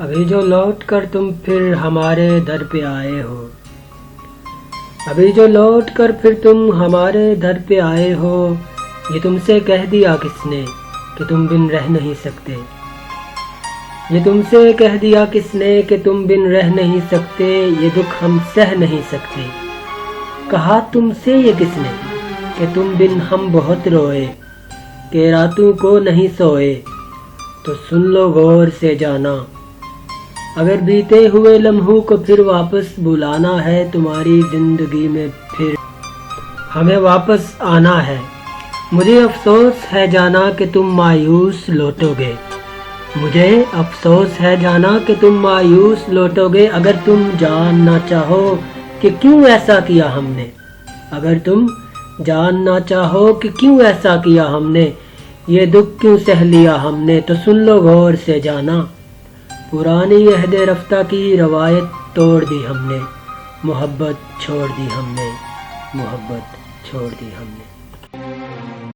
ابھی جو لوٹ کر تم پھر ہمارے در پہ آئے ہو، ابھی جو لوٹ کر پھر تم ہمارے در پہ آئے ہو، یہ تم سے کہہ دیا کس نے کہ تم بن رہ نہیں سکتے، یہ تم سے کہہ دیا کس نے کہ تم بن رہ نہیں سکتے، یہ دکھ ہم سہ نہیں سکتے، کہا تم سے یہ کس نے کہ تم بن ہم بہت روئے، کہ راتوں کو نہیں سوئے، تو سن لو غور سے جانا، اگر بیتے ہوئے لمحوں کو پھر واپس بلانا ہے، تمہاری زندگی میں پھر ہمیں واپس آنا ہے، مجھے افسوس ہے جانا کہ تم مایوس لوٹو گے، مجھے افسوس ہے جانا کہ تم مایوس لوٹو گے، اگر تم جاننا چاہو کہ کیوں ایسا کیا ہم نے، اگر تم جاننا چاہو کہ کیوں ایسا کیا ہم نے، یہ دکھ کیوں سہ لیا ہم نے، تو سن لو غور سے جانا، پرانی عہد رفتہ کی روایت توڑ دی ہم نے، محبت چھوڑ دی ہم نے، محبت چھوڑ دی ہم نے۔